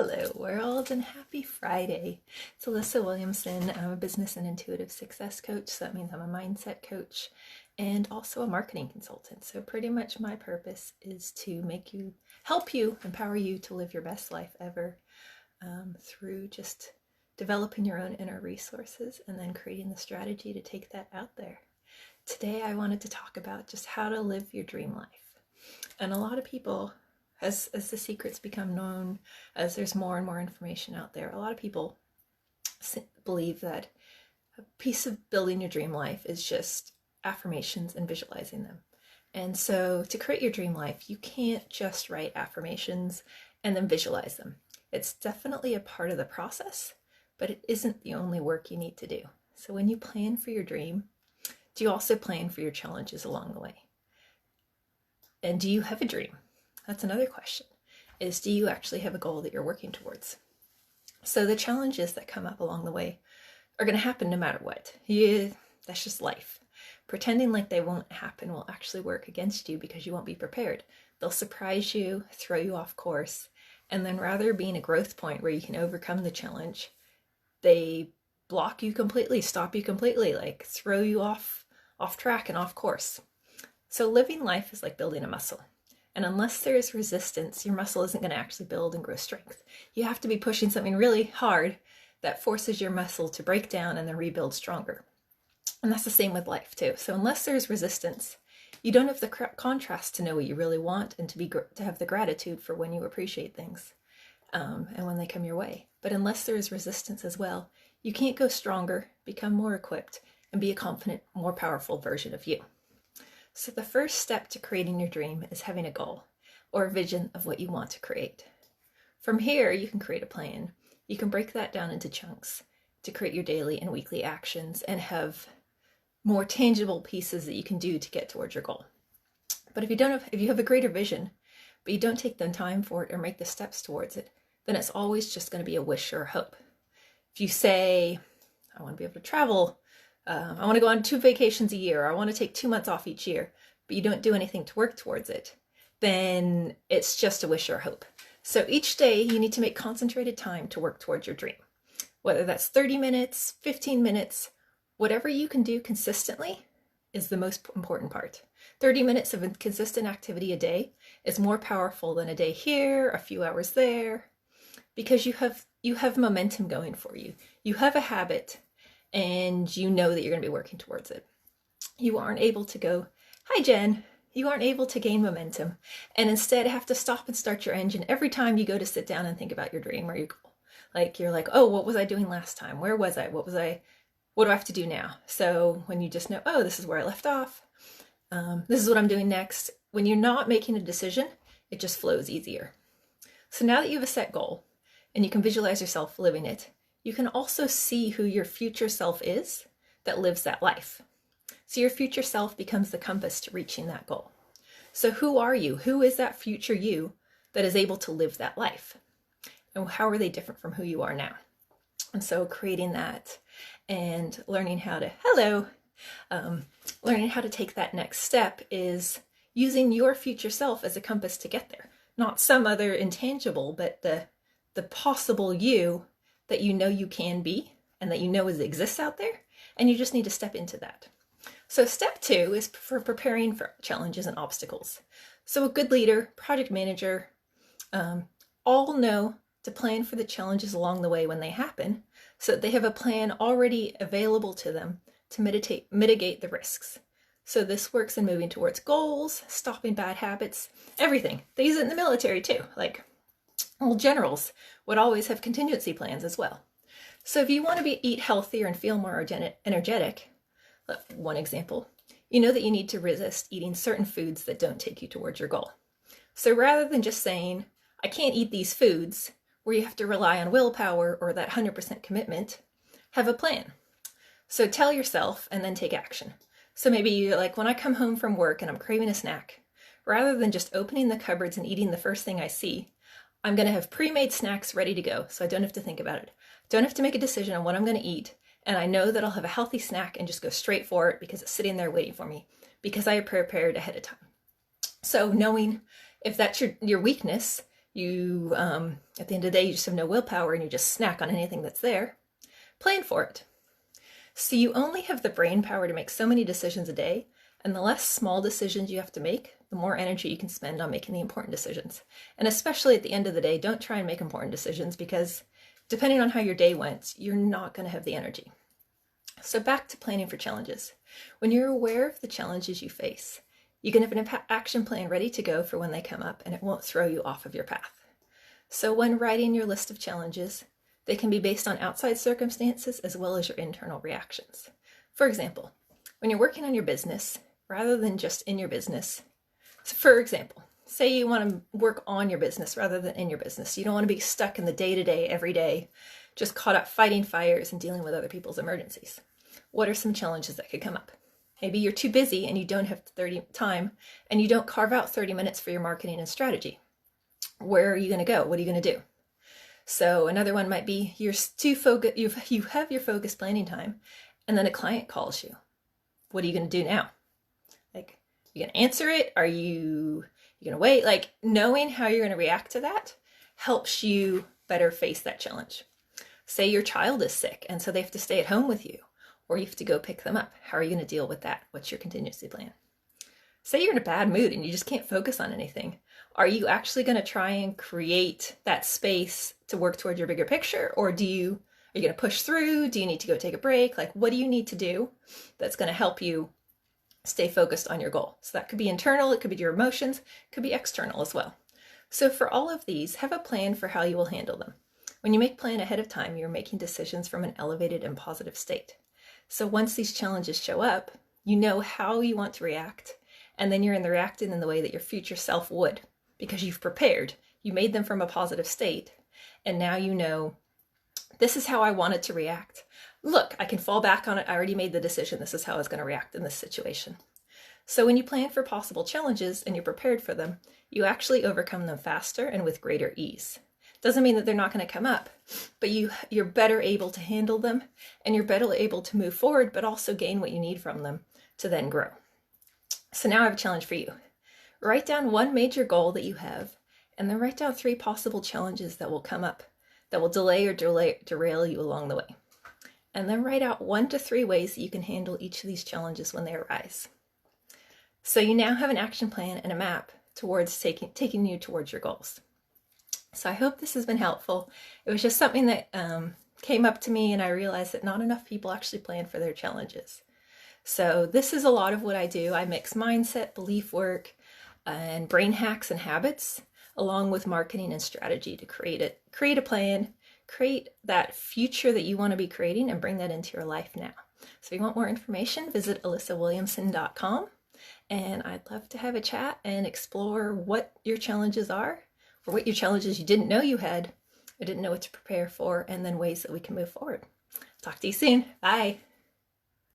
Hello world and happy Friday. It's Alyssa Williamson. I'm a business and intuitive success coach, so that means I'm a mindset coach and also a marketing consultant. So pretty much my purpose is to help you, empower you to live your best life ever through just developing your own inner resources and then creating the strategy to take that out there. Today I wanted to talk about just how to live your dream life. And a lot of people, as the secrets become known, as there's more and more information out there, a lot of people believe that a piece of building your dream life is just affirmations and visualizing them. And so to create your dream life, you can't just write affirmations and then visualize them. It's definitely a part of the process, but it isn't the only work you need to do. So when you plan for your dream, do you also plan for your challenges along the way? And do you have a dream? That's another question, is do you actually have a goal that you're working towards? So the challenges that come up along the way are going to happen no matter what. That's just life. Pretending like they won't happen will actually work against you because you won't be prepared. They'll surprise you, throw you off course, and then rather being a growth point where you can overcome the challenge, they block you completely, stop you completely, like throw you off track and off course. So living life is like building a muscle. And unless there is resistance, your muscle isn't going to actually build and grow strength. You have to be pushing something really hard that forces your muscle to break down and then rebuild stronger. And that's the same with life too. So unless there's resistance, you don't have the contrast to know what you really want and to have the gratitude for when you appreciate things and when they come your way. But unless there is resistance as well, you can't go stronger, become more equipped, and be a confident, more powerful version of you. So the first step to creating your dream is having a goal or a vision of what you want to create. From here, you can create a plan. You can break that down into chunks to create your daily and weekly actions and have more tangible pieces that you can do to get towards your goal. But if you have a greater vision, but you don't take the time for it or make the steps towards it, then it's always just going to be a wish or a hope. If you say, I want to be able to travel, I want to go on 2 vacations a year, or I want to take 2 months off each year, but you don't do anything to work towards it, then it's just a wish or a hope. So each day you need to make concentrated time to work towards your dream. Whether that's 30 minutes, 15 minutes, whatever you can do consistently is the most important part. 30 minutes of consistent activity a day is more powerful than a day here, a few hours there, because you have momentum going for you. You have a habit and you know that you're going to be working towards it. You aren't able to go, hi Jen, you aren't able to gain momentum and instead have to stop and start your engine every time you go to sit down and think about your dream or your goal. Like you're like, oh, what was I doing last time? Where was I? What do I have to do now? So when you just know, oh, this is where I left off. This is what I'm doing next. When you're not making a decision, it just flows easier. So now that you have a set goal and you can visualize yourself living it, you can also see who your future self is that lives that life. So your future self becomes the compass to reaching that goal. So who are you? Who is that future you that is able to live that life? And how are they different from who you are now? And so creating that and learning how to take that next step is using your future self as a compass to get there. Not some other intangible, but the possible you that you know you can be and that you know exists out there, and you just need to step into that. So step 2 is for preparing for challenges and obstacles. So a good leader, project manager, all know to plan for the challenges along the way when they happen, so that they have a plan already available to them to mitigate the risks. So this works in moving towards goals, stopping bad habits, everything. They use it in the military too, like well, generals would always have contingency plans as well. So if you want to eat healthier and feel more energetic, one example, you know that you need to resist eating certain foods that don't take you towards your goal. So rather than just saying, I can't eat these foods, where you have to rely on willpower or that 100% commitment, have a plan. So tell yourself and then take action. So maybe you're like, when I come home from work and I'm craving a snack, rather than just opening the cupboards and eating the first thing I see, I'm going to have pre-made snacks ready to go, so I don't have to think about it. Don't have to make a decision on what I'm going to eat, and I know that I'll have a healthy snack and just go straight for it because it's sitting there waiting for me, because I prepared ahead of time. So knowing if that's your weakness, You, at the end of the day, you just have no willpower and you just snack on anything that's there. Plan for it. So you only have the brain power to make so many decisions a day, and the less small decisions you have to make, the more energy you can spend on making the important decisions. And especially at the end of the day, don't try and make important decisions because depending on how your day went, you're not going to have the energy. So back to planning for challenges. When you're aware of the challenges you face, you can have an action plan ready to go for when they come up, and it won't throw you off of your path. So when writing your list of challenges, they can be based on outside circumstances as well as your internal reactions. For example, when you're working on your business, rather than just in your business, so for example, say you want to work on your business rather than in your business. You don't want to be stuck in the day-to-day, every day, just caught up fighting fires and dealing with other people's emergencies. What are some challenges that could come up? Maybe you're too busy and you don't have time and you don't carve out 30 minutes for your marketing and strategy. Where are you going to go? What are you going to do? So another one might be you're too focused, you have your focus planning time, and then a client calls you. What are you going to do now? Like, you going to answer it? Are you going to wait? Like, knowing how you're going to react to that helps you better face that challenge. Say your child is sick and so they have to stay at home with you, or you have to go pick them up. How are you going to deal with that? What's your contingency plan? Say you're in a bad mood and you just can't focus on anything. Are you actually going to try and create that space to work toward your bigger picture? Or are you going to push through? Do you need to go take a break? Like, what do you need to do that's going to help you stay focused on your goal? So that could be internal, it could be your emotions, it could be external as well. So for all of these, have a plan for how you will handle them. When you make plan ahead of time, you're making decisions from an elevated and positive state. So once these challenges show up, you know how you want to react, and then you're reacting in the way that your future self would, because you've prepared. You made them from a positive state, and now you know, this is how I wanted to react. Look, I can fall back on it. I already made the decision. This is how I was going to react in this situation. So when you plan for possible challenges and you're prepared for them, you actually overcome them faster and with greater ease. Doesn't mean that they're not going to come up, but you're better able to handle them, and you're better able to move forward, but also gain what you need from them to then grow. So now I have a challenge for you. Write down one major goal that you have, and then write down 3 possible challenges that will come up that will delay or derail you along the way. And then write out 1 to 3 ways that you can handle each of these challenges when they arise. So you now have an action plan and a map towards taking you towards your goals. So I hope this has been helpful. It was just something that came up to me, and I realized that not enough people actually plan for their challenges. So this is a lot of what I do. I mix mindset, belief work, and brain hacks and habits, along with marketing and strategy to create a plan, create that future that you want to be creating, and bring that into your life now. So if you want more information, visit alissawilliamson.com, and I'd love to have a chat and explore what your challenges are, or what your challenges you didn't know you had, or didn't know what to prepare for, and then ways that we can move forward. Talk to you soon. Bye.